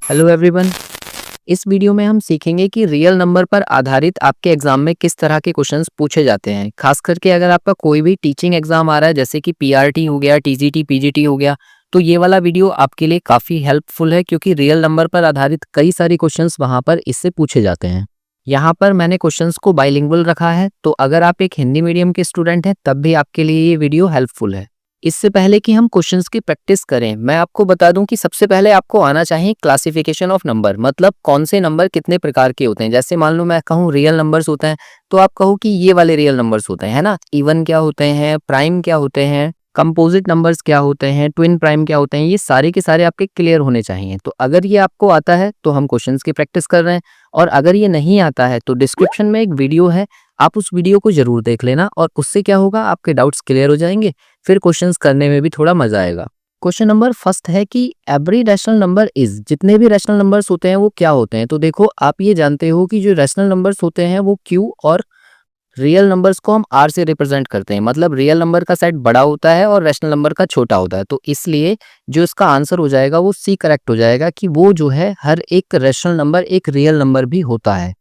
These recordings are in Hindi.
Hello everyone. इस वीडियो में हम सीखेंगे कि रियल नंबर पर आधारित आपके एग्जाम में किस तरह के क्वेश्चंस पूछे जाते हैं। खास करके अगर आपका कोई भी टीचिंग एग्जाम आ रहा है जैसे कि पीआरटी हो गया, टीजीटी, पीजीटी हो गया, तो ये वाला वीडियो आपके लिए काफ़ी हेल्पफुल है क्योंकि रियल नंबर पर आधारित कई सारे क्वेश्चंस वहाँ पर इससे पूछे जाते हैं। यहाँ पर मैंने क्वेश्चंस को बाइलिंगुअल रखा है, तो अगर आप एक हिंदी मीडियम के स्टूडेंट हैं तब भी आपके लिए ये वीडियो हेल्पफुल है। इससे पहले कि हम क्वेश्चंस की प्रैक्टिस करें, मैं आपको बता दूं कि सबसे पहले आपको आना चाहिए क्लासिफिकेशन ऑफ नंबर, मतलब कौन से नंबर कितने प्रकार के होते हैं। जैसे मान लो मैं कहूँ रियल नंबर्स होते हैं, तो आप कहो कि ये वाले रियल नंबर्स होते हैं, है ना। इवन क्या होते हैं, प्राइम क्या होते हैं, कंपोजिट नंबर्स क्या होते हैं, ट्विन प्राइम क्या होते हैं, ये सारे के सारे आपके क्लियर होने चाहिए। तो अगर ये आपको आता है तो हम क्वेश्चंस की प्रैक्टिस कर रहे हैं, और अगर ये नहीं आता है तो डिस्क्रिप्शन में एक वीडियो है, आप उस वीडियो को जरूर देख लेना, और उससे क्या होगा, आपके डाउट्स क्लियर हो जाएंगे, फिर क्वेश्चंस करने में भी थोड़ा मजा आएगा। क्वेश्चन नंबर फर्स्ट है कि एवरी रैशनल नंबर इज, जितने भी रैशनल नंबर्स होते हैं वो क्या होते हैं। तो देखो, आप ये जानते हो कि जो रैशनल नंबर्स होते हैं वो क्यू, और रियल नंबर्स को हम आर से रिप्रेजेंट करते हैं। मतलब रियल नंबर का सेट बड़ा होता है और रैशनल नंबर का छोटा होता है, तो इसलिए जो इसका आंसर हो जाएगा वो सी करेक्ट हो जाएगा कि वो जो है हर एक रैशनल नंबर एक रियल नंबर भी होता है।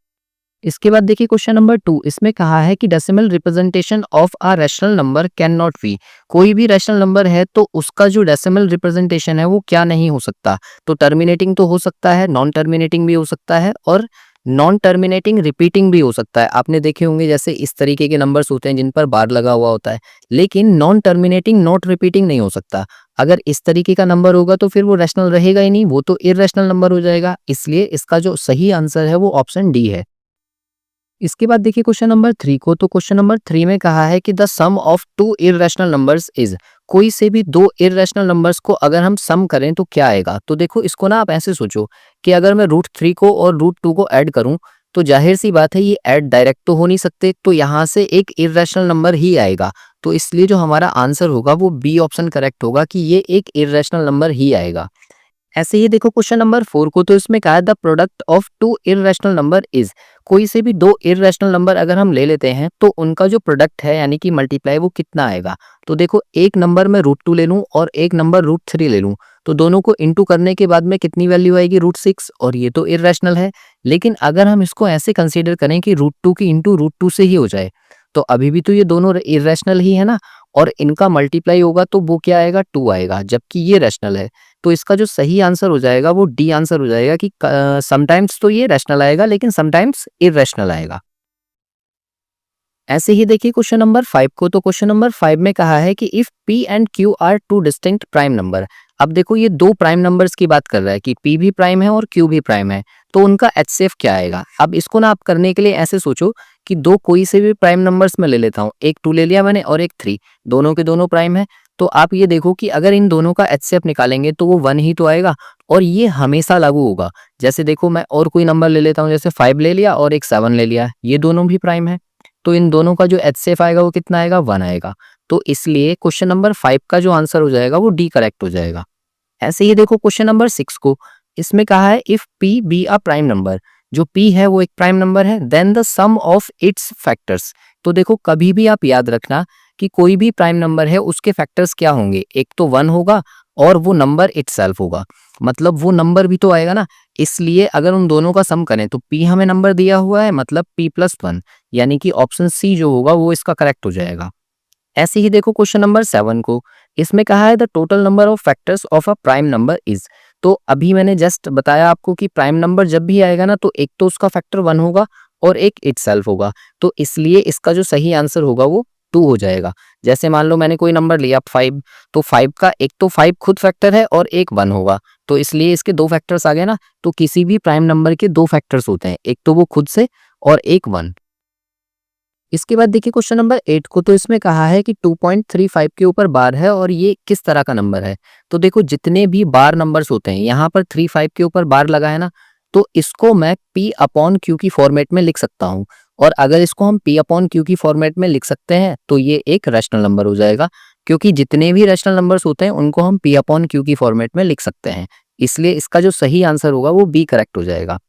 इसके बाद देखिए क्वेश्चन नंबर 2, इसमें कहा है कि decimal representation of a rational number can not be. कोई भी रैशनल नंबर है तो उसका जो डेसिमल रिप्रेजेंटेशन है वो क्या नहीं हो सकता। तो टर्मिनेटिंग तो हो सकता है, नॉन टर्मिनेटिंग भी हो सकता है, और नॉन टर्मिनेटिंग रिपीटिंग भी हो सकता है। आपने देखे होंगे जैसे इस तरीके के नंबर्स होते हैं जिन पर बार लगा हुआ होता है, लेकिन नॉन टर्मिनेटिंग नॉट रिपीटिंग नहीं हो सकता। अगर इस तरीके का नंबर होगा तो फिर वो रैशनल रहेगा ही नहीं, वो तो इर्रेशनल नंबर हो जाएगा। इसलिए इसका जो सही आंसर है वो ऑप्शन डी है। इसके बाद देखिए क्वेश्चन नंबर 3 को, तो क्वेश्चन नंबर 3 में कहा है कि the sum of two irrational numbers is. कोई से भी दो इर्रेशनल नंबर्स को अगर हम सम करें तो क्या आएगा। तो देखो, इसको ना आप ऐसे सोचो कि अगर मैं √3 को और √2 को ऐड करूं, तो जाहिर सी बात है ये ऐड डायरेक्ट तो हो नहीं सकते, तो यहाँ से एक इर्रेशनल नंबर ही आएगा। तो इसलिए जो हमारा आंसर होगा वो बी ऑप्शन करेक्ट होगा कि ये एक इर्रेशनल नंबर ही आएगा। ऐसे ही देखो क्वेश्चन नंबर 4 को, तो इसमें कहा है the product of two irrational number is. कोई से भी दो इर्रेशनल नंबर अगर हम ले लेते हैं तो उनका जो प्रोडक्ट है यानी कि मल्टीप्लाई, वो कितना आएगा। तो देखो, एक नंबर में √2 ले लूं और एक नंबर √3 ले लूं, तो दोनों को इंटू करने के बाद में कितनी वैल्यू आएगी, √6, और ये तो इर्रेशनल है। लेकिन अगर हम इसको ऐसे कंसीडर करें कि √2 की इंटू √2 से ही हो जाए, तो अभी भी तो ये दोनों इर्रेशनल ही है ना, और इनका मल्टीप्लाई होगा तो वो क्या आएगा, 2 आएगा, जबकि ये रैशनल है। तो इसका जो सही आंसर हो जाएगा वो डी आंसर हो जाएगा कि समटाइम्स तो ये रैशनल आएगा लेकिन समटाइम्स इररेशनल आएगा। ऐसे ही देखिए क्वेश्चन नंबर 5 को, तो क्वेश्चन नंबर 5 में कहा है कि if p and q are two distinct prime number. अब देखो, ये दो प्राइम नंबर्स की बात कर रहा है कि p भी प्राइम है और q भी प्राइम है, तो उनका HCF क्या आएगा। अब इसको ना आप करने के लिए ऐसे सोचो कि दो कोई से भी प्राइम नंबर्स में ले लेता हूँ, एक 2 ले लिया मैंने और एक 3, दोनों के दोनों प्राइम है। तो आप ये देखो कि अगर इन दोनों का HCF निकालेंगे तो वो 1 ही तो आएगा, और ये हमेशा लागू होगा। जैसे देखो, मैं और कोई नंबर ले लेता हूँ, जैसे 5 ले लिया और एक 7 ले लिया, ये दोनों भी प्राइम है, तो इन दोनों का जो HCF आएगा वो कितना आएगा, 1 आएगा। तो इसलिए क्वेश्चन नंबर 5 का जो आंसर हो जाएगा वो डी करेक्ट हो जाएगा। ऐसे ही देखो क्वेश्चन नंबर 6 को, इसमें कहा है if p be a prime number. जो p है वो एक प्राइम नंबर है, then the sum of its factors. तो देखो, कभी भी आप याद रखना कि कोई भी प्राइम नंबर है उसके फैक्टर्स क्या होंगे, एक तो 1 होगा और वो नंबर इटसेल्फ होगा, मतलब वो नंबर भी तो आएगा ना। इसलिए अगर उन दोनों का सम करें तो p हमें नंबर दिया हुआ है, मतलब p+1, यानी कि ऑप्शन सी जो होगा वो इसका करेक्ट हो जाएगा। ऐसे ही देखो क्वेश्चन नंबर 7 को, इसमें कहा है the total number of factors of a prime number is. तो अभी मैंने जस्ट बताया आपको कि प्राइम नंबर जब भी आएगा ना, तो एक तो उसका फैक्टर 1 होगा और एक इटसेल्फ होगा, तो इसलिए इसका जो सही आंसर होगा वो 2 हो जाएगा। जैसे मान लो मैंने कोई नंबर लिया 5, तो 5 का एक तो 5 खुद फैक्टर है और एक 1 होगा, तो इसलिए इसके दो फैक्टर्स आ गए ना। तो किसी भी प्राइम नंबर के दो फैक्टर्स होते हैं, एक तो वो खुद से और एक 1। इसके बाद देखिए क्वेश्चन नंबर 8 को, तो इसमें कहा है कि 2.35 के ऊपर बार है और ये किस तरह का नंबर है। तो देखो, जितने भी बार नंबर्स होते हैं, यहाँ पर 35 के ऊपर बार लगा है ना, तो इसको मैं p/q की फॉर्मेट में लिख सकता हूँ। और अगर इसको हम p/q की फॉर्मेट में लिख सकते हैं तो ये एक रैशनल नंबर हो जाएगा, क्योंकि जितने भी रैशनल नंबर्स होते हैं उनको हम p/q की फॉर्मेट में लिख सकते हैं। इसलिए इसका जो सही आंसर होगा वो बी करेक्ट हो जाएगा।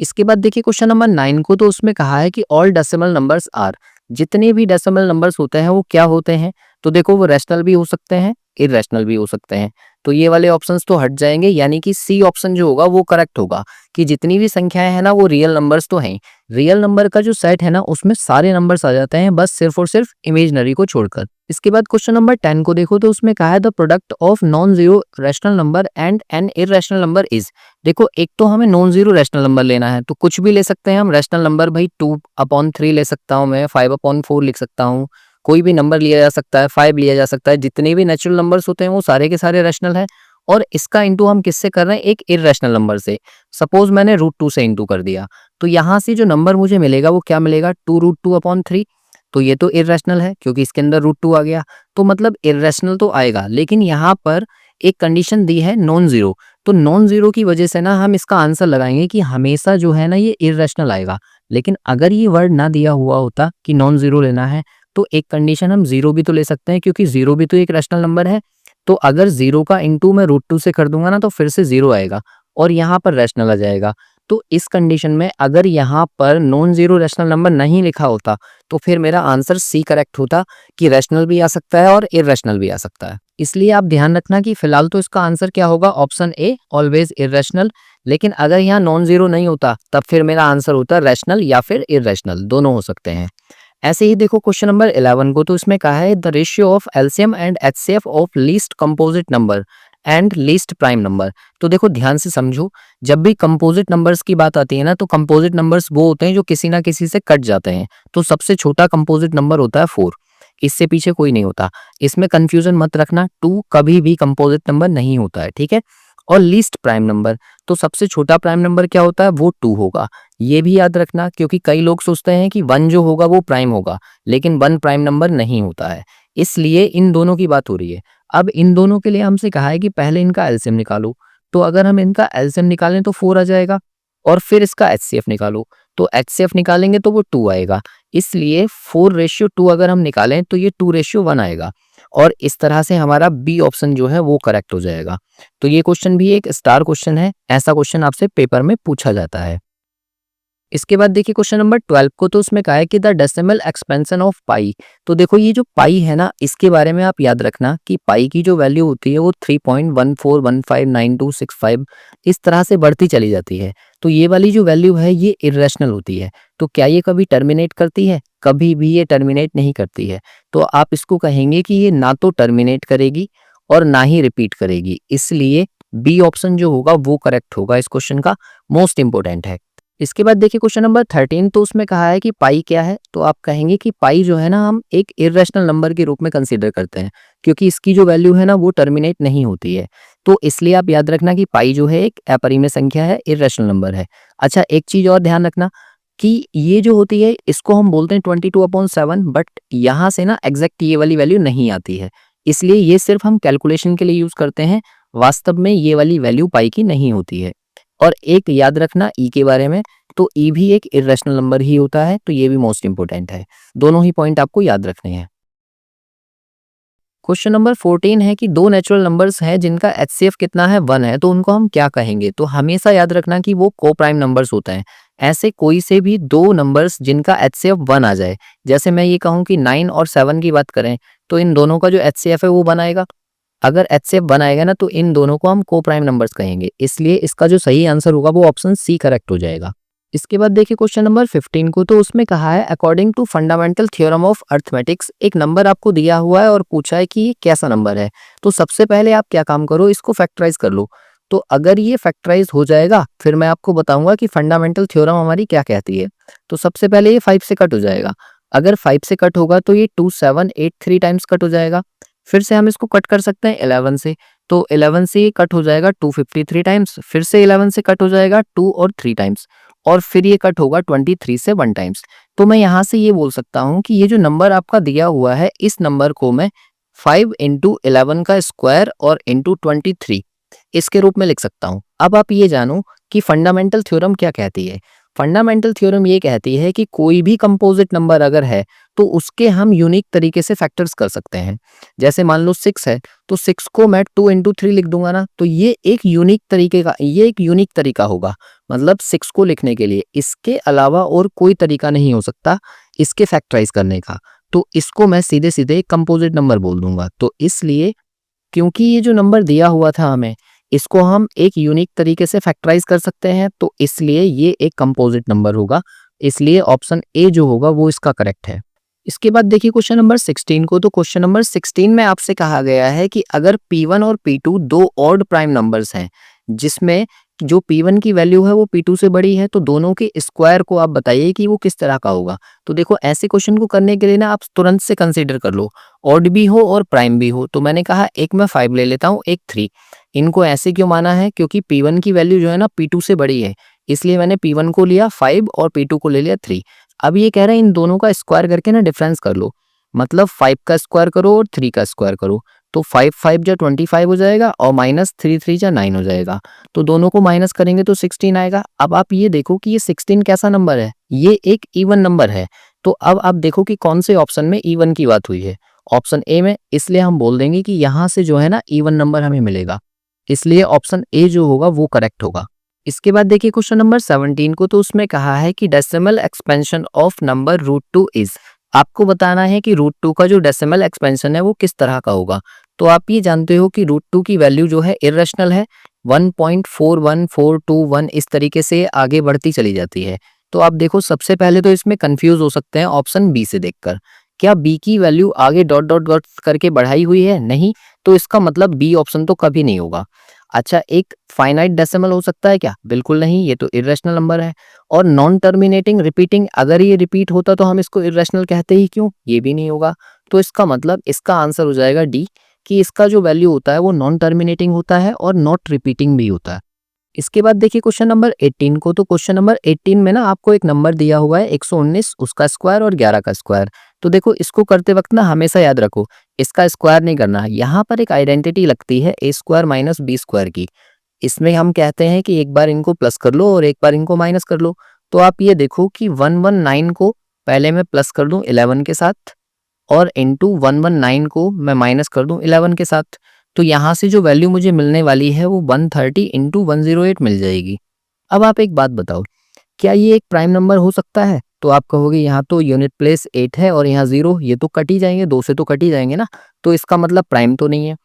इसके बाद देखिए क्वेश्चन नंबर 9 को, तो उसमें कहा है कि ऑल डेसिमल नंबर्स आर। जितने भी डेसिमल नंबर्स होते हैं वो क्या होते हैं। तो देखो, वो रैशनल भी हो सकते हैं, इररेशनल भी हो सकते हैं। तो ये वाले ऑप्शंस तो हट जाएंगे, यानी कि सी ऑप्शन जो होगा वो करेक्ट होगा कि जितनी भी संख्याएं हैं ना वो रियल नंबर्स तो हैं। रियल नंबर का जो सेट है ना उसमें सारे नंबर्स आ जाते हैं, बस सिर्फ और सिर्फ इमेजिनरी को छोड़कर। इसके बाद क्वेश्चन नंबर 10 को देखो तो उसमें कहा है the product of non zero rational number and an irrational number is. देखो एक तो हमें नॉन जीरो रैशनल नंबर लेना है, तो कुछ भी ले सकते हैं हम रैशनल नंबर, भाई 2/3 ले सकता हूँ मैं, 5/4 लिख सकता हूँ, कोई भी नंबर लिया जा सकता है, 5 लिया जा सकता है, जितने भी नेचुरल नंबर्स होते हैं वो सारे के सारे रैशनल है। और इसका इंटू हम किससे कर रहे हैं, एक इररेशनल नंबर से। सपोज मैंने √2 से इंटू कर दिया, तो यहाँ से जो नंबर मुझे मिलेगा वो क्या मिलेगा, 2√2/3। तो ये तो इररेशनल है क्योंकि इसके अंदर √2 आ गया, तो मतलब इररेशनल तो आएगा, लेकिन यहाँ पर एक कंडीशन दी है नॉन जीरो। तो नॉन जीरो की वजह से ना हम इसका आंसर लगाएंगे कि हमेशा जो है ना ये इररेशनल आएगा। लेकिन अगर ये वर्ड ना दिया हुआ होता कि नॉन जीरो लेना है, तो एक कंडीशन हम जीरो भी तो ले सकते हैं क्योंकि जीरो भी तो एक रैशनल नंबर है। तो अगर जीरो का इंटू मैं √2 से कर दूंगा ना तो फिर से जीरो आएगा और यहाँ पर रैशनल आ जाएगा। तो इस कंडीशन में अगर यहाँ पर नॉन जीरो रैशनल नंबर नहीं लिखा होता तो फिर मेरा आंसर सी करेक्ट होता कि रैशनल भी आ सकता है और इररेशनल भी आ सकता है। इसलिए आप ध्यान रखना कि फिलहाल तो इसका आंसर क्या होगा, ऑप्शन ए ऑलवेज इररेशनल। लेकिन अगर यहाँ नॉन जीरो नहीं होता तब फिर मेरा आंसर होता रैशनल या फिर इररेशनल, दोनों हो सकते हैं। ऐसे ही देखो क्वेश्चन नंबर 11 को, तो इसमें कहा है the ratio of LCM and HCF of least composite number and least prime number. तो देखो ध्यान से समझो, जब भी कंपोजिट नंबर्स की बात आती है ना तो कंपोजिट नंबर्स वो होते हैं जो किसी ना किसी से कट जाते हैं। तो सबसे छोटा कंपोजिट नंबर होता है 4, इससे पीछे कोई नहीं होता। इसमें कंफ्यूजन मत रखना, 2 कभी भी कंपोजिट नंबर नहीं होता है, ठीक है। और लीस्ट प्राइम नंबर, तो सबसे छोटा प्राइम नंबर क्या होता है, वो 2 होगा। ये भी याद रखना क्योंकि कई लोग सोचते हैं कि 1 जो होगा वो प्राइम होगा, लेकिन 1 प्राइम नंबर नहीं होता है। इसलिए इन दोनों की बात हो रही है। अब इन दोनों के लिए हमसे कहा है कि पहले इनका एलसीएम निकालो, तो अगर हम इनका एलसीएम निकालें तो 4 आ जाएगा, और फिर इसका एचसीएफ निकालो, तो एचसीएफ निकालेंगे तो वो 2 आएगा। इसलिए 4:2 अगर हम निकालें तो ये 2:1 आएगा, और इस तरह से हमारा बी ऑप्शन जो है वो करेक्ट हो जाएगा। तो ये क्वेश्चन भी एक स्टार क्वेश्चन है, ऐसा क्वेश्चन आपसे पेपर में पूछा जाता है। इसके बाद देखिए क्वेश्चन नंबर 12 को, तो उसमें कहा है कि द डेसिमल एक्सपेंशन ऑफ पाई। तो देखो ये जो पाई है ना, इसके बारे में आप याद रखना कि पाई की जो वैल्यू होती है वो 3.14159265 इस तरह से बढ़ती चली जाती है। तो ये वाली जो वैल्यू है ये इररेशनल होती है। तो क्या ये कभी टर्मिनेट करती है, कभी भी ये टर्मिनेट नहीं करती है। तो आप इसको कहेंगे कि ये ना तो टर्मिनेट करेगी और ना ही रिपीट करेगी, इसलिए बी ऑप्शन जो होगा वो करेक्ट होगा, इस क्वेश्चन का मोस्ट इंपोर्टेंट है। इसके बाद देखिए क्वेश्चन नंबर 13, तो उसमें कहा है कि पाई क्या है। तो आप कहेंगे कि पाई जो है ना हम एक इररेशनल नंबर के रूप में कंसीडर करते हैं क्योंकि इसकी जो वैल्यू है ना वो टर्मिनेट नहीं होती है। तो इसलिए आप याद रखना कि पाई जो है एक अपरिमेय संख्या है, इररेशनल नंबर है। अच्छा एक चीज और ध्यान रखना कि ये जो होती है इसको हम बोलते हैं 22/7, बट यहाँ से ना एग्जैक्ट ये वाली वैल्यू नहीं आती है, इसलिए ये सिर्फ हम कैलकुलेशन के लिए यूज करते हैं। वास्तव में ये वाली वैल्यू पाई की नहीं होती है। और एक याद रखना ई के बारे में, तो ई भी एक इररेशनल नंबर ही होता है, तो ये भी मोस्ट इंपोर्टेंट है। दोनों ही पॉइंट आपको याद रखने हैं। क्वेश्चन नंबर 14 है कि दो नेचुरल नंबर्स हैं जिनका एचसीएफ कितना है, 1 है, तो उनको हम क्या कहेंगे। तो हमेशा याद रखना कि वो को प्राइम नंबर्स होते हैं। ऐसे कोई से भी दो नंबर्स जिनका एचसीएफ 1 आ जाए, जैसे मैं ये कहूँ कि 9 और 7 की बात करें, तो इन दोनों का जो एचसीएफ है वो 1 आएगा। अगर एचसीएफ 1 आएगा ना तो इन दोनों को हम को प्राइम नंबर्स कहेंगे, इसलिए इसका जो सही आंसर होगा वो ऑप्शन सी करेक्ट हो जाएगा। इसके बाद देखिए क्वेश्चन नंबर 15 को, तो उसमें कहा है according to fundamental theorem of arithmetics, एक नंबर आपको दिया हुआ है और पूछा है कि ये कैसा नंबर है। तो सबसे पहले आप क्या काम करो, इसको फैक्टराइज कर लो। तो अगर ये फैक्टराइज हो जाएगा फिर मैं आपको बताऊंगा कि फंडामेंटल थ्योरम हमारी क्या कहती है। तो सबसे पहले ये 5 से कट हो जाएगा, अगर 5 से कट होगा तो ये 2783 टाइम्स कट हो जाएगा। फिर से हम इसको कट कर सकते हैं 11 से, तो 11 से ये कट हो जाएगा 253 टाइम्स, फिर से 11 से कट हो जाएगा 2 और 3 टाइम्स, और फिर ये कट होगा 23 से 1 टाइम्स। तो मैं यहाँ से ये बोल सकता हूँ कि ये जो नंबर आपका दिया हुआ है, इस नंबर को मैं 5 × 11 का स्क्वायर और इंटू 23 इसके रूप में लिख सकता हूँ। अब आप ये जानो कि फंडामेंटल थ्योरम क्या कहती है। फंडामेंटल थ्योरम ये कहती है कि कोई भी कंपोजिट नंबर अगर है तो उसके हम यूनिक तरीके से फैक्टर्स कर सकते हैं। जैसे मान लो 6 है, तो 6 को मैं 2 × 3 लिख दूंगा ना, तो ये एक यूनिक तरीका होगा, मतलब 6 को लिखने के लिए। इसके अलावा और कोई तरीका नहीं हो सकता इसके फैक्टराइज करने का, तो इसको मैं सीधे सीधे कंपोजिट नंबर बोल दूंगा। तो इसलिए क्योंकि ये जो नंबर दिया हुआ था हमें, इसको हम एक यूनिक तरीके से फैक्टराइज कर सकते हैं, तो इसलिए ये एक कंपोजिट नंबर होगा। इसलिए ऑप्शन ए जो होगा वो इसका करेक्ट है। इसके बाद देखिए क्वेश्चन नंबर 16 को। तो क्वेश्चन नंबर 16 में आपसे कहा गया है कि अगर P1 और P2 दो ऑड प्राइम नंबर्स हैं, जिसमें जो P1 की वैल्यू है वो P2 से बड़ी है, तो दोनों के स्क्वायर को आप बताइए कि वो किस तरह का होगा। तो देखो ऐसे क्वेश्चन को करने के लिए ना आप तुरंत से कंसीडर कर लो, ऑड भी हो और प्राइम भी हो। तो मैंने कहा एक मैं 5 ले लेता हूँ, एक 3। इनको ऐसे क्यों माना है? क्योंकि P1 की वैल्यू जो है ना P2 से बड़ी है, इसलिए मैंने P1 को लिया 5 और P2 को ले लिया 3। अब ये कह रहे हैं इन दोनों का स्क्वायर करके ना डिफरेंस कर लो, मतलब 5 का स्क्वायर करो और 3 का स्क्वायर करो। तो 5 5 जा 25 हो जाएगा और माइनस 3 3 जा 9 हो जाएगा। तो दोनों को माइनस करेंगे तो 16 आएगा। अब आप ये देखो कि ये 16 कैसा नंबर है? ये एक इवन नंबर है। तो अब आप देखो कि कौन से ऑप्शन में इवन की बात हुई है? ऑप्शन ए में। इसलिए हम बोल देंगे कि यहाँ से जो है ना इवन नंबर हमें मिलेगा, इसलिए ऑप्शन ए जो होगा वो करेक्ट होगा। इसके बाद देखिए क्वेश्चन नंबर 17 को। तो उसमें कहा है कि decimal expansion of number √2 is. आपको बताना है कि √2 का जो डेसिमल एक्सपेंशन है वो किस तरह का होगा। तो आप ये जानते हो कि √2 की वैल्यू जो है इर्रेशनल है, 1.41421 इस तरीके से आगे बढ़ती चली जाती है। तो आप देखो सबसे पहले तो इसमें कंफ्यूज हो सकते हैं ऑप्शन बी से देखकर। क्या बी की वैल्यू आगे डॉट डॉट डॉट करके बढ़ाई हुई है? नहीं। तो इसका मतलब बी ऑप्शन तो कभी नहीं होगा। अच्छा, एक फाइनाइट डेसिमल हो सकता है क्या? बिल्कुल नहीं, ये तो इर्रेशनल नंबर है। और नॉन टर्मिनेटिंग रिपीटिंग, अगर ये रिपीट होता तो हम इसको इर्रेशनल कहते ही क्यों? ये भी नहीं होगा। तो इसका मतलब इसका आंसर हो जाएगा डी, कि इसका जो वैल्यू होता है वो नॉन टर्मिनेटिंग होता है और नॉट रिपीटिंग भी होता है। इसके बाद देखिए क्वेश्चन नंबर 18 को। तो क्वेश्चन नंबर 18 में ना आपको एक नंबर दिया हुआ है 119, उसका स्क्वायर और 11 का स्क्वायर। तो देखो इसको करते वक्त ना हमेशा याद रखो, इसका स्क्वायर नहीं करना है। यहाँ पर एक आइडेंटिटी लगती है a square minus B square की। इसमें हम कहते हैं कि एक बार इनको प्लस कर लो और एक बार इनको माइनस कर लो। तो आप ये देखो कि 119 को पहले मैं प्लस कर दूं 11 के साथ, और इंटू 119 को मैं माइनस कर दूं 11 के साथ। तो यहाँ से जो वैल्यू मुझे मिलने वाली है वो 130 इंटू 108 मिल जाएगी। अब आप एक बात बताओ, क्या ये एक प्राइम नंबर हो सकता है? तो आप कहोगे यहाँ तो यूनिट प्लेस 8 है और यहाँ 0, ये तो कट ही जाएंगे, 2 से तो कट ही जाएंगे ना, तो इसका मतलब प्राइम तो नहीं है।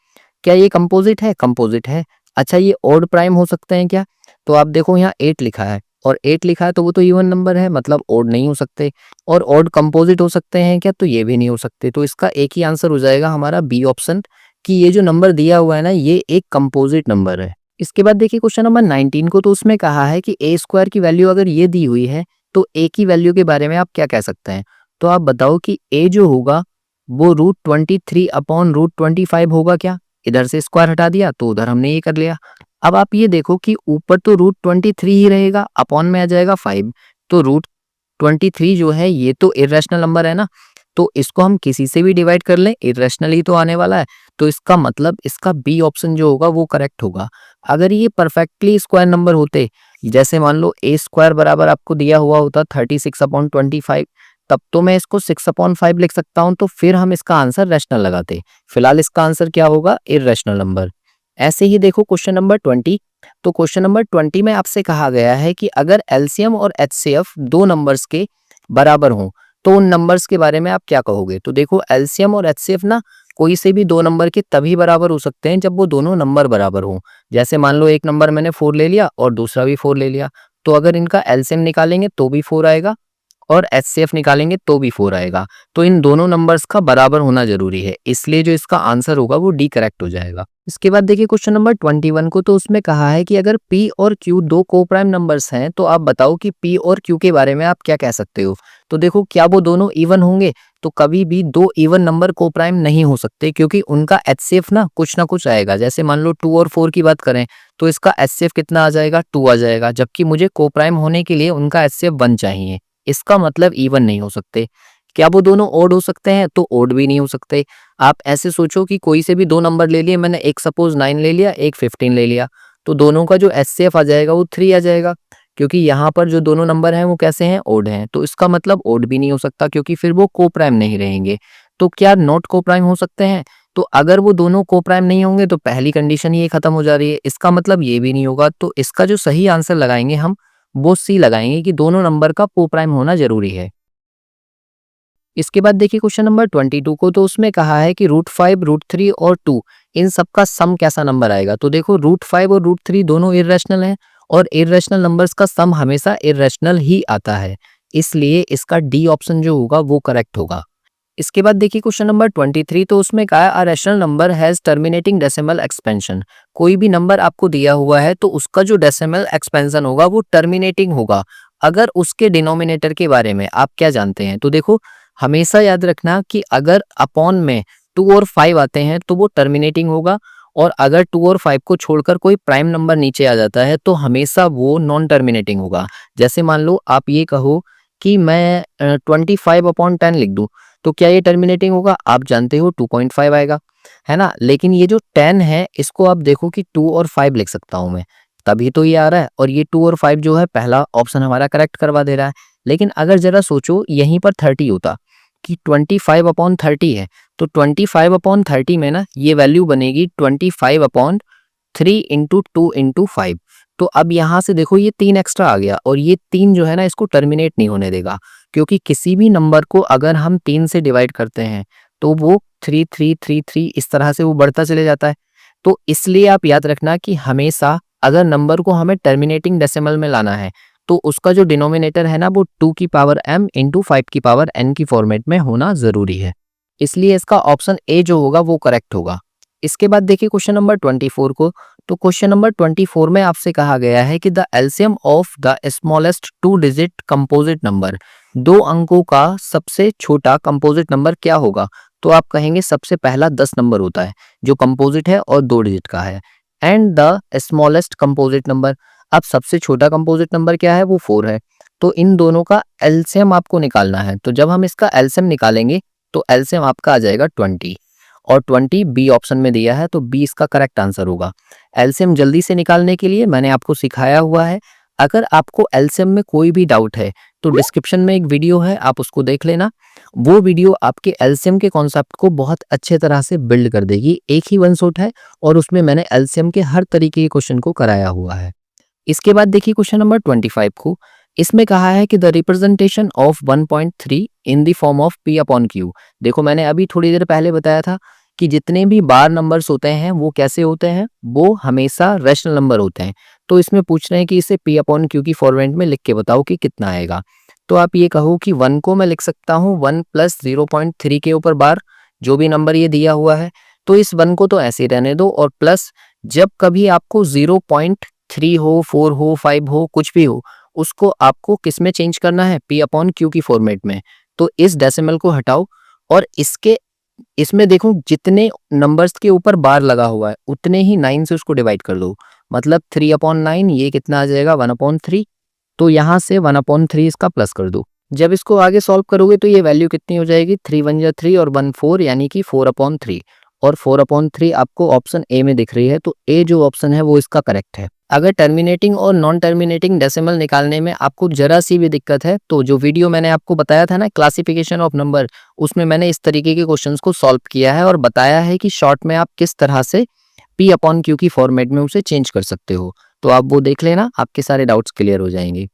क्या ये कंपोजिट है? कंपोजिट है। अच्छा, ये ऑड प्राइम हो सकते हैं क्या? तो आप देखो यहाँ 8 लिखा है और 8 लिखा है तो वो तो इवन नंबर है, मतलब ऑड नहीं हो सकते। और ऑड कंपोजिट हो सकते हैं क्या? तो ये भी नहीं हो सकते। तो इसका एक ही आंसर हो जाएगा हमारा बी ऑप्शन, कि ये जो नंबर दिया हुआ है ना ये एक कंपोजिट नंबर है। इसके बाद देखिए क्वेश्चन नंबर 19 को। तो उसमें कहा है कि a स्क्वायर की वैल्यू अगर ये दी हुई है तो a की वैल्यू के बारे में आप क्या कह सकते हैं? तो आप बताओ कि a जो होगा वो √23 अपॉन √25 होगा क्या? इधर से स्क्वायर हटा दिया तो उधर हमने ये कर लिया। अब आप ये देखो कि ऊपर तो √23 ही रहेगा, अपॉन में आ जाएगा 5। तो √23 जो है ये तो इर्रेशनल नंबर है ना, तो इसको हम किसी से भी डिवाइड कर लें इर्रेशनल ही तो आने वाला है। तो इसका मतलब इसका बी ऑप्शन जो होगा वो करेक्ट होगा। अगर ये परफेक्टली स्क्वायर नंबर होते, जैसे मान लो a स्क्वायर बराबर आपको दिया हुआ होता 36/25, तब तो मैं इसको 6/5 लिख सकता हूं, तो फिर हम इसका आंसर रैशनल लगाते। फिलहाल इसका आंसर क्या होगा? Irrational number. ऐसे ही देखो क्वेश्चन नंबर 20। तो क्वेश्चन नंबर 20 में आपसे कहा गया है कि अगर एलसीएम और एचसीएफ दो नंबर्स के बराबर हों तो उन नंबर्स के बारे में आप क्या कहोगे? तो देखो एलसीएम और एचसीएफ ना कोई से भी दो नंबर के तभी बराबर हो सकते हैं जब वो दोनों नंबर बराबर हों। जैसे मान लो एक नंबर मैंने 4 ले लिया और दूसरा भी 4 ले लिया, तो अगर इनका एलसीएम निकालेंगे तो भी 4 आएगा और एचसीएफ निकालेंगे तो भी 4 आएगा। तो इन दोनों नंबर्स का बराबर होना जरूरी है, इसलिए जो इसका आंसर होगा वो डी करेक्ट हो जाएगा। इसके बाद देखिए क्वेश्चन नंबर 21 को। तो उसमें कहा है कि अगर p और q दो कोप्राइम नंबर्स हैं तो आप बताओ कि p और q के बारे में आप क्या कह सकते हो। तो देखो क्या वो दोनों इवन होंगे? तो कभी भी दो इवन नंबर कोप्राइम नहीं हो सकते, क्योंकि उनका एचसीएफ ना कुछ आएगा। जैसे मान लो 2 और 4 की बात करें तो इसका एचसीएफ कितना आ जाएगा? 2 आ जाएगा, जबकि मुझे कोप्राइम होने के लिए उनका एचसीएफ 1 चाहिए। इसका मतलब इवन नहीं हो सकते। क्या वो दोनों ओड हो सकते हैं? तो ओड भी नहीं हो सकते। आप ऐसे सोचो कि कोई से भी दो नंबर ले लिए, मैंने एक सपोज 9 ले लिया, एक 15 ले लिया, तो दोनों का जो एचसीएफ आ जाएगा वो 3 आ जाएगा, क्योंकि यहाँ पर जो दोनों नंबर हैं वो कैसे हैं? ओड हैं। तो इसका मतलब ओड भी नहीं हो सकता, क्योंकि फिर वो कोप्राइम नहीं रहेंगे। तो क्या नॉट कोप्राइम हो सकते हैं? तो अगर वो दोनों कोप्राइम नहीं होंगे तो पहली कंडीशन ये खत्म हो जा रही है, इसका मतलब ये भी नहीं होगा। तो इसका जो सही आंसर लगाएंगे हम वो सी लगाएंगे कि दोनों नंबर का कोप्राइम होना जरूरी है। इसके बाद देखिए क्वेश्चन नंबर 22 को। तो उसमें कहा है कि √5, √3 और 2 इन सब का सम कैसा नंबर आएगा? तो देखो √5 और √3 दोनों इर्रेशनल हैं और इर्रेशनल नंबर्स का सम हमेशा इर्रेशनल ही आता है। इसलिए इसका डी ऑप्शन जो होगा वो करेक्ट होगा। इसके बाद देखिए क्वेश्चन नंबर 23, तो उसमें कहा है a rational number has terminating decimal expansion. कोई भी नंबर आपको दिया हुआ है तो उसका जो डेसिमल एक्सपेंशन होगा वो टर्मिनेटिंग होगा। अगर उसके डिनोमिनेटर के बारे में आप क्या जानते हैं? तो देखो हमेशा याद रखना कि अगर अपॉन में 2 और 5 आते हैं तो वो टर्मिनेटिंग होगा, और अगर 2 और 5 को छोड़कर कोई प्राइम नंबर नीचे आ जाता है तो हमेशा वो नॉन टर्मिनेटिंग होगा। जैसे मान लो आप ये कहो कि मैं 25/10 लिख दूं, तो क्या ये टर्मिनेटिंग होगा? आप जानते हो 2.5 आएगा, है ना? लेकिन ये जो 10 है इसको आप देखो कि 2 और 5 लिख सकता हूं मैं, तभी तो ये आ रहा है, और ये 2 और 5 जो है पहला ऑप्शन हमारा करेक्ट करवा दे रहा है। लेकिन अगर जरा सोचो यहीं पर 30 होता कि 25/30 है, तो 25/30 में ना ये वैल्यू बनेगी 25/3 इंटू 2 इंटू 5। तो अब यहाँ से देखो ये 3 एक्स्ट्रा आ गया, और ये 3 जो है ना इसको टर्मिनेट नहीं होने देगा, क्योंकि किसी भी नंबर को अगर हम 3 से डिवाइड करते हैं तो वो 3 3 3 3 इस तरह से वो बढ़ता चले जाता है। तो इसलिए आप याद रखना कि हमेशा अगर नंबर को हमें टर्मिनेटिंग डेसिमल में लाना है तो उसका जो डिनोमिनेटर है ना वो 2 की पावर m इंटू 5 की पावर n की फॉर्मेट में होना जरूरी है। इसलिए इसका ऑप्शन ए जो होगा वो करेक्ट होगा। इसके बाद देखिए क्वेश्चन नंबर 24 को। तो क्वेश्चन नंबर 24 में आपसे कहा गया है कि the LCM of the smallest 2 digit composite number, 2 अंकों का सबसे छोटा कंपोजिट नंबर क्या होगा? तो आप कहेंगे सबसे पहला 10 नंबर होता है जो कंपोजिट है और 2 डिजिट का है, and the smallest composite number. अब सबसे छोटा कंपोजिट नंबर क्या है? वो 4 है। तो इन दोनों का एलसीएम आपको निकालना है। तो जब हम इसका एलसीएम निकालेंगे तो एलसीएम आपका आ जाएगा 20, और 20 बी ऑप्शन में दिया है, तो बी इसका करेक्ट आंसर होगा। एलसीएम जल्दी से निकालने के लिए मैंने आपको सिखाया हुआ है। अगर आपको एलसीएम में कोई भी डाउट है तो डिस्क्रिप्शन में एक वीडियो है, आप उसको देख लेना। वो वीडियो आपके एलसीएम के कॉन्सेप्ट को बहुत अच्छे तरह से बिल्ड कर देगी। एक ही वन शॉट है और उसमें मैंने एलसीएम के हर तरीके के क्वेश्चन को कराया हुआ है। इसके बाद देखिए क्वेश्चन नंबर 25 को। इसमें कहा है कि the representation of 1.3 in the form of p upon q। देखो मैंने अभी थोड़ी देर पहले बताया था कि जितने भी बार नंबर्स होते हैं वो कैसे होते हैं? वो हमेशा रैशनल नंबर होते हैं। तो इसमें पूछ रहे हैं कि इसे p अपॉन q की फॉर्मेट में लिख के बताओ कि कितना आएगा। तो आप ये कहो कि 1 को मैं लिख सकता हूँ 1 प्लस 0.3 के ऊपर बार, जो भी नंबर ये दिया हुआ है। तो इस 1 को तो ऐसे ही रहने दो, और प्लस जब कभी आपको 0.3 हो, 4 हो, 5 हो, कुछ भी हो, उसको आपको किस में चेंज करना है? p अपॉन क्यू की फॉर्मेट में। तो इस डेसिमल को हटाओ और इसमें देखो जितने नंबर्स के ऊपर बार लगा हुआ है उतने ही 9 से उसको डिवाइड कर दो। मतलब 3/9 ये कितना आ जाएगा? 1/3। तो यहाँ से 1/3 इसका प्लस कर दो। जब इसको आगे सॉल्व करोगे तो ये वैल्यू कितनी हो जाएगी? 3 1 जा 3 और 1 4, यानी कि 4/3। और 4/3 आपको ऑप्शन ए में दिख रही है, तो ए जो ऑप्शन है वो इसका करेक्ट है। अगर टर्मिनेटिंग और नॉन टर्मिनेटिंग डेसिमल निकालने में आपको जरा सी भी दिक्कत है तो जो वीडियो मैंने आपको बताया था ना क्लासिफिकेशन ऑफ नंबर, उसमें मैंने इस तरीके के क्वेश्चंस को सॉल्व किया है और बताया है कि शॉर्ट में आप किस तरह से p अपॉन q की फॉर्मेट में उसे चेंज कर सकते हो। तो आप वो देख लेना, आपके सारे डाउट्स क्लियर हो जाएंगे।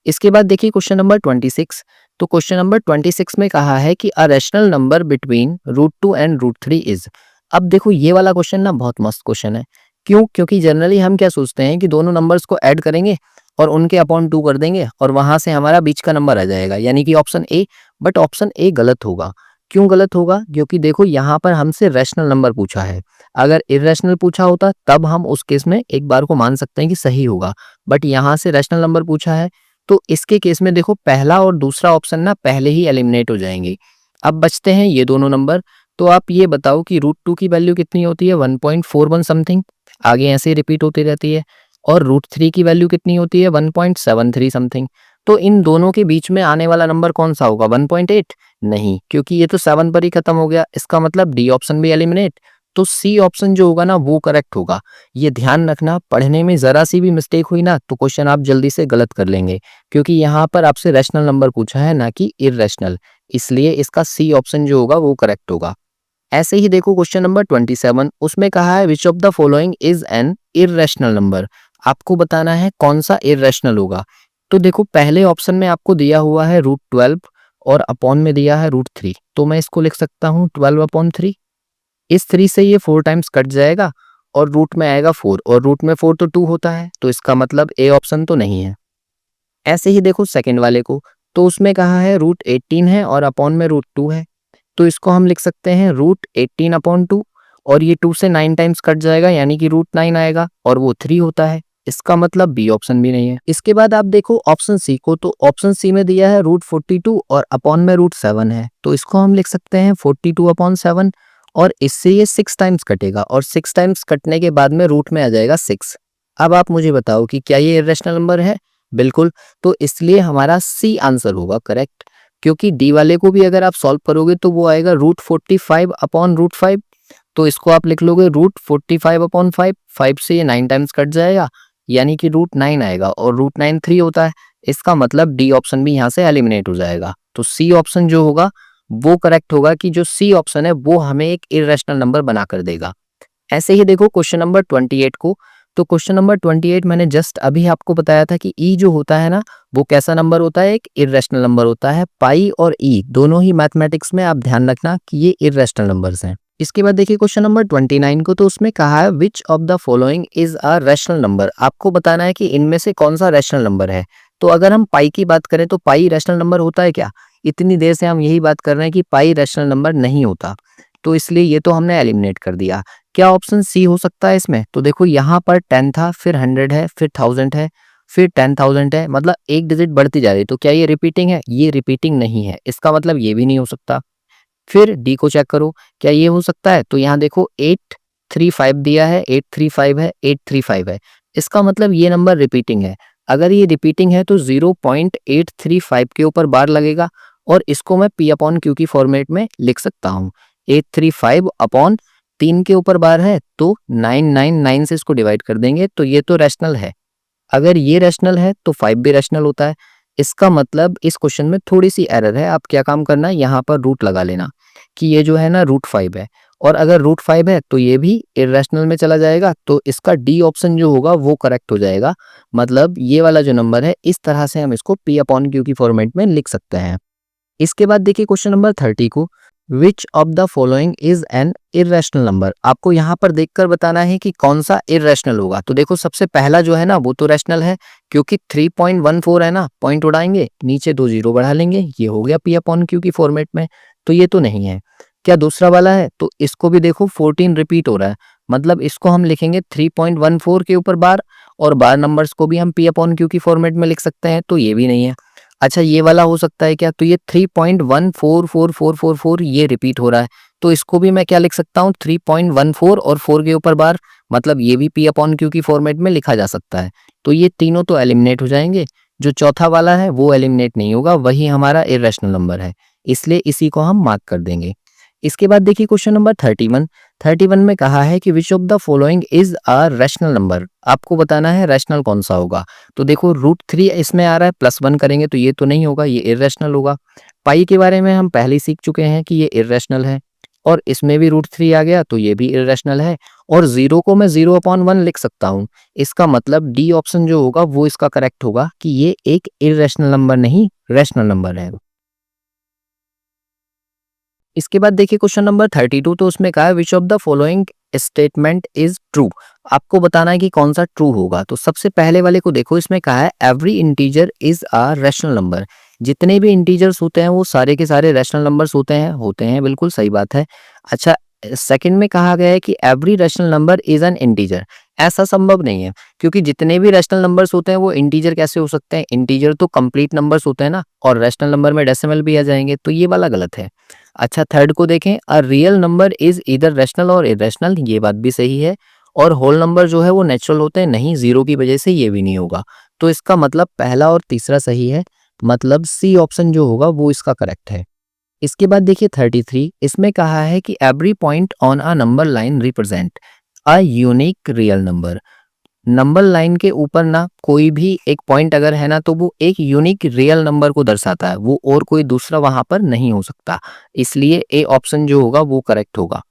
इसके बाद देखिए क्वेश्चन नंबर 26। तो क्वेश्चन नंबर 26 में कहा है कि a rational number between √2 and √3 is. अब देखो ये वाला क्वेश्चन ना बहुत मस्त क्वेश्चन है। क्यों? क्योंकि जनरली हम क्या सोचते हैं कि दोनों नंबर्स को ऐड करेंगे और उनके अपॉन 2 कर देंगे और वहां से हमारा बीच का नंबर आ जाएगा, यानी कि option A. But option A गलत होगा। क्यों गलत होगा? क्योंकि देखो यहाँ पर हमसे रैशनल नंबर पूछा है। अगर इर्रेशनल पूछा होता तब हम उस केस में एक बार को मान सकते हैं कि सही होगा, बट यहाँ से रैशनल नंबर पूछा है, तो इसके केस में देखो पहला और दूसरा ऑप्शन ना पहले ही एलिमिनेट हो जाएंगे। अब बचते हैं ये दोनों नंबर। तो आप ये बताओ कि √2 की वैल्यू कितनी होती है? 1.41 समथिंग, आगे ऐसे ही रिपीट होती रहती है। और √3 की वैल्यू कितनी होती है? 1.73 समथिंग। तो इन दोनों के बीच में आने वाला नंबर कौन सा होगा? 1.8? नहीं, क्योंकि ये तो 7 पर ही खत्म हो गया। इसका मतलब डी ऑप्शन भी एलिमिनेट। तो सी ऑप्शन जो होगा ना वो करेक्ट होगा। ये ध्यान रखना, पढ़ने में जरा सी भी मिस्टेक हुई ना तो क्वेश्चन आप जल्दी से गलत कर लेंगे, क्योंकि यहाँ पर आपसे रैशनल नंबर पूछा है ना कि इर्रेशनल, इसलिए इसका सी ऑप्शन जो होगा वो करेक्ट होगा। ऐसे ही देखो क्वेश्चन नंबर 27। उसमें कहा है which of the following is an irrational number. आपको बताना है कौन सा इर्रेशनल होगा। तो देखो पहले ऑप्शन में आपको दिया हुआ है √12 और अपॉन में दिया है √3, तो मैं इसको लिख सकता हूँ 12/3। इस 3 से ये 4 टाइम्स कट जाएगा और रूट में आएगा 4 और रूट में 4 तो 2 होता है, तो इसका मतलब ए ऑप्शन तो नहीं है। ऐसे ही देखो सेकंड वाले को, तो उसमें कहा है रूट 18 है और अपॉन में रूट 2 है, तो इसको हम लिख सकते हैं रूट 18 अपॉन 2 और ये 2 से 9 टाइम्स कट जाएगा यानी कि रूट 9 आएगा और वो 3 होता है। इसका मतलब बी ऑप्शन भी नहीं है। इसके बाद आप देखो ऑप्शन सी को, तो ऑप्शन सी में दिया है रूट 42 और अपॉन में रूट 7 है, तो इसको हम लिख सकते हैं 42 अपॉन 7 और इससे ये 6 टाइम्स कटेगा और 6 टाइम्स कटने के बाद में रूट में आ जाएगा 6। अब आप मुझे बताओ कि क्या ये इरेशनल नंबर है? बिल्कुल, तो इसलिए हमारा सी आंसर होगा करेक्ट, क्योंकि डी वाले को भी अगर आप सॉल्व करोगे तो वो आएगा रूट 45 अपॉन रूट 5, तो इसको आप लिख लोगे रूट 45 अपॉन 5, 5 से ये 9 टाइम्स कट जाएगा यानी कि रूट 9 आएगा और रूट 9 3 होता है। इसका मतलब डी ऑप्शन भी यहाँ से एलिमिनेट हो जाएगा, तो सी ऑप्शन जो होगा वो करेक्ट होगा कि जो सी ऑप्शन है वो हमें एक इरेशनल नंबर बना कर देगा। ऐसे ही देखो क्वेश्चन नंबर 28 को, तो क्वेश्चन नंबर 28 मैंने जस्ट अभी आपको बताया था कि ई जो होता है ना वो कैसा नंबर होता है, एक इरेशनल नंबर होता है। पाई और ई दोनों ही मैथमेटिक्स में आप ध्यान रखना कि ये इरेशनल नंबर्स हैं। इसके बाद देखिए क्वेश्चन नंबर 29 को, तो उसमें कहा है which of the following is a rational number. आपको बताना है कि इनमें से कौन सा रैशनल नंबर है। तो अगर हम पाई की बात करें तो पाई रैशनल नंबर होता है क्या? इतनी देर से हम यही बात कर रहे हैं कि पाई रैशनल नंबर नहीं होता, तो इसलिए ये तो हमने एलिमिनेट कर दिया। क्या ऑप्शन सी हो सकता है इसमें? तो देखो यहाँ पर 10 था, फिर 100 है, फिर 1000 है, फिर 10,000 है, मतलब एक डिजिट बढ़ती जा रही है, तो क्या ये रिपीटिंग है? ये रिपीटिंग नहीं है, इसका मतलब ये भी नहीं हो सकता। फिर डी को चेक करो, क्या ये हो सकता है? तो यहाँ देखो 835 दिया है, 835 है, 835 है, इसका मतलब ये नंबर रिपीटिंग है। अगर ये रिपीटिंग है तो 0.835 के ऊपर बार लगेगा और इसको मैं पी अपॉन क्यू की फॉर्मेट में लिख सकता हूँ। 835 अपॉन 3 के ऊपर बार है तो 999 से इसको डिवाइड कर देंगे, तो ये तो रैशनल है। अगर ये रैशनल है तो 5 भी रैशनल होता है। इसका मतलब इस क्वेश्चन में थोड़ी सी एरर है। आप क्या काम करना है, यहाँ पर रूट लगा लेना कि ये जो है ना रूट 5 है, और अगर रूट 5 है तो ये भी इरेशनल में चला जाएगा, तो इसका डी ऑप्शन जो होगा वो करेक्ट हो जाएगा। मतलब ये वाला जो नंबर है इस तरह से हम इसको पी अपॉन क्यू की फॉर्मेट में लिख सकते हैं। इसके बाद देखिए क्वेश्चन नंबर 30 को, which of the following is an irrational number. आपको यहाँ पर देखकर बताना है कि कौन सा इरेशनल होगा। तो देखो सबसे पहला जो है ना वो तो रैशनल है, क्योंकि 3.14 है ना, पॉइंट उड़ाएंगे नीचे 2 जीरो बढ़ा लेंगे, ये हो गया पी अपॉन क्यू की फॉर्मेट में, तो ये तो नहीं है। क्या दूसरा वाला है? तो इसको भी देखो 14 रिपीट हो रहा है, मतलब इसको हम लिखेंगे 3.14 के ऊपर बार, और बार नंबर्स को भी हम पी अपॉन क्यू की फॉर्मेट में लिख सकते हैं, तो ये भी नहीं है। अच्छा ये वाला हो सकता है क्या? तो ये 3.144444 ये रिपीट हो रहा है, तो इसको भी मैं क्या लिख सकता हूँ, 3.14 और 4 के ऊपर बार, मतलब ये भी पी अपॉन क्यू की फॉर्मेट में लिखा जा सकता है। तो ये तीनों तो एलिमिनेट हो जाएंगे, जो चौथा वाला है वो एलिमिनेट नहीं होगा, वही हमारा इरेशनल नंबर है, इसलिए इसी को हम मार्क कर देंगे। इसके बाद देखिए क्वेश्चन नंबर 31 में कहा है कि which of the following is a rational number. आपको बताना है रैशनल कौन सा होगा। तो देखो रूट 3 इसमें आ रहा है, +1 करेंगे तो ये तो नहीं होगा, ये इरेशनल होगा। पाई के बारे में हम पहले ही सीख चुके हैं कि ये इरेशनल है, और इसमें भी रूट 3 आ गया तो ये भी इरेशनल है, और 0 को मैं 0/1 लिख सकता हूँ। इसका मतलब डी ऑप्शन जो होगा वो इसका करेक्ट होगा कि ये एक इरेशनल नंबर नहीं रैशनल नंबर है। इसके बाद देखिए क्वेश्चन नंबर 32, तो उसमें कहा है which of the following statement is true. आपको बताना है कि कौन सा ट्रू होगा। तो सबसे पहले वाले को देखो, इसमें कहा है every integer is a rational number. जितने भी इंटीजर्स होते हैं वो सारे के सारे रैशनल नंबर्स होते हैं, बिल्कुल सही बात है। अच्छा सेकंड में कहा गया है कि every rational number is an integer. ऐसा संभव नहीं है, क्योंकि जितने भी रैशनल नंबर्स होते हैं वो इंटीजर कैसे हो सकते हैं? इंटीजर तो कंप्लीट नंबर्स होते हैं ना, और रैशनल नंबर में डेसिमल भी आ जाएंगे, तो ये वाला गलत है। अच्छा थर्ड को देखें, अ रियल नंबर इज इधर रैशनल और इरेशनल, ये बात भी सही है। और होल नंबर जो है वो नेचुरल होते हैं, नहीं जीरो की वजह से ये भी नहीं होगा। तो इसका मतलब पहला और तीसरा सही है, मतलब सी ऑप्शन जो होगा वो इसका करेक्ट है। इसके बाद देखिए 33, इसमें कहा है कि every point on a number line represent a unique real number. Number line के ऊपर ना कोई भी एक पॉइंट अगर है ना तो वो एक यूनिक रियल नंबर को दर्शाता है, वो और कोई दूसरा वहां पर नहीं हो सकता, इसलिए ए ऑप्शन जो होगा वो करेक्ट होगा।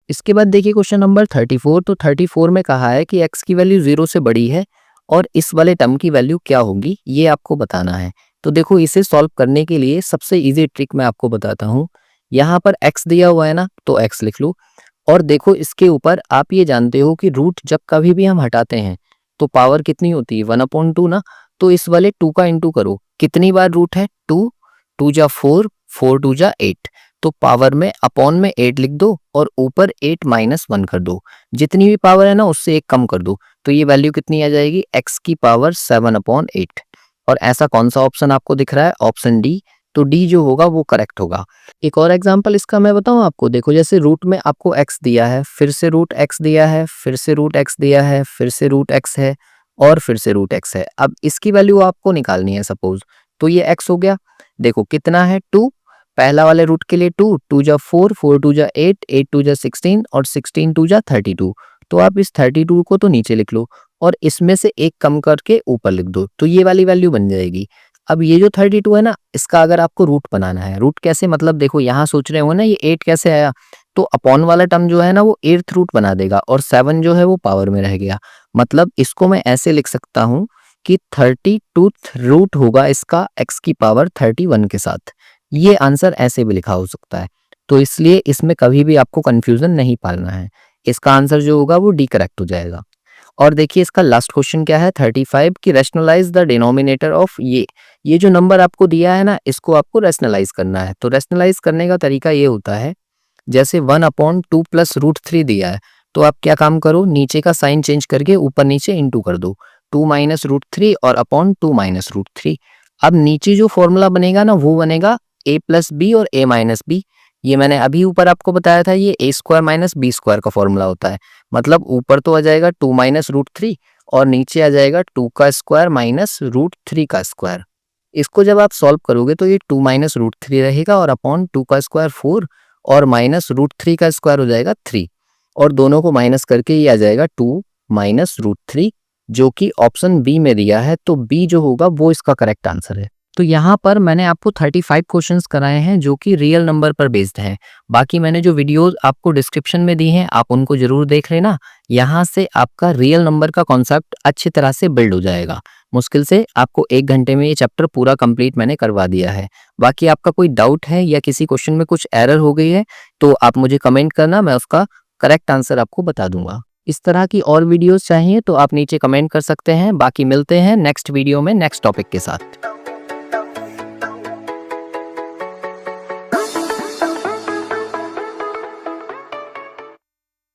इसके बाद देखिए क्वेश्चन नंबर 34, तो 34 में कहा है कि x की वैल्यू 0 से बड़ी है और इस वाले टर्म की वैल्यू क्या होगी, ये आपको बताना है। तो देखो इसे सॉल्व करने के लिए सबसे इजी ट्रिक मैं आपको बताता हूँ यहाँ पर x दिया हुआ है ना, तो x लिख लो। और देखो इसके ऊपर आप ये जानते हो कि रूट जब कभी भी हम हटाते हैं तो पावर कितनी होती है, 1/2 ना। तो इस वाले 2 का इंटू करो, कितनी बार रूट है 2, 2 जा 4, 4 2 जा 8, तो पावर में अपॉन में 8 लिख दो और ऊपर 8 माइनस 1 कर दो। जितनी भी पावर है ना उससे एक कम कर दो, तो ये वैल्यू कितनी आ जाएगी, x की पावर 7/8। और ऐसा कौन सा ऑप्शन आपको दिख रहा है, ऑप्शन डी। तो डी जो होगा वो करेक्ट होगा। एक और एग्जांपल इसका मैं बताऊं आपको, देखो जैसे रूट में आपको x दिया है, फिर से रूट x दिया है, फिर से रूट x दिया है, फिर से रूट x है और फिर से रूट x है। अब इसकी वैल्यू आपको निकालनी है सपोज, तो ये x हो गया। देखो कितना है 2, पहला वाले रूट के लिए 2, 2 जा 4, 4 2 जा 8, 8 2 जा 16 और 16 2 जा 32। तो आप इस 32 को तो नीचे लिख लो और इसमें से एक कम करके ऊपर लिख दो, तो ये वाली वैल्यू बन जाएगी। अब ये जो 32 है ना, इसका अगर आपको रूट बनाना है, रूट कैसे, मतलब देखो यहाँ सोच रहे हो ना ये 8 कैसे आया, तो अपॉन वाला टर्म जो है ना वो 8th रूट बना देगा और 7 जो है वो पावर में रह गया। मतलब इसको मैं ऐसे लिख सकता हूँ कि 32th रूट होगा इसका x की पावर 31 के साथ। ये आंसर ऐसे भी लिखा हो सकता है, तो इसलिए इसमें कभी भी आपको कंफ्यूजन नहीं पालना है। इसका आंसर जो होगा वो डी करेक्ट हो जाएगा। और देखिए इसका लास्ट क्वेश्चन क्या है 35 की रैशनलाइज द डिनोमिनेटर ऑफ ये जो नंबर आपको दिया है ना इसको आपको रैशनलाइज करना है। तो रैशनलाइज करने का तरीका ये होता है, जैसे 1/2 प्लस रूट 3 दिया है, तो आप क्या काम करो, नीचे का साइन चेंज करके ऊपर नीचे इंटू कर दो, 2 माइनस रूट 3 और अपॉन 2 माइनस रूट 3। अब नीचे जो फॉर्मूला बनेगा ना वो बनेगा a प्लस बी और a माइनस बी। ये मैंने अभी ऊपर आपको बताया था, ये a square minus B square का फॉर्मूला होता है। मतलब ऊपर तो आ जाएगा 2 माइनस रूट 3 और नीचे आ जाएगा 2 का स्क्वायर माइनस रूट 3 का स्क्वायर। इसको जब आप सॉल्व करोगे तो ये 2 माइनस रूट 3 रहेगा और अपॉन 2 का स्क्वायर 4 और माइनस रूट 3 का स्क्वायर हो जाएगा 3 और दोनों को माइनस करके ये आ जाएगा 2 माइनस रूट 3, जो कि ऑप्शन बी में दिया है। तो बी जो होगा वो इसका करेक्ट आंसर है। तो यहाँ पर मैंने आपको 35 क्वेश्चंस कराए हैं जो कि रियल नंबर पर बेस्ड हैं। बाकी मैंने जो वीडियोस आपको डिस्क्रिप्शन में दी हैं आप उनको जरूर देख लेना। यहाँ से आपका रियल नंबर का कॉन्सेप्ट अच्छी तरह से बिल्ड हो जाएगा। मुश्किल से आपको 1 घंटे में ये चैप्टर पूरा कंप्लीट मैंने करवा दिया है। बाकी आपका कोई डाउट है या किसी क्वेश्चन में कुछ एरर हो गई है तो आप मुझे कमेंट करना, मैं उसका करेक्ट आंसर आपको बता दूंगा। इस तरह की और वीडियोस चाहिए तो आप नीचे कमेंट कर सकते हैं। बाकी मिलते हैं नेक्स्ट वीडियो में नेक्स्ट टॉपिक के साथ।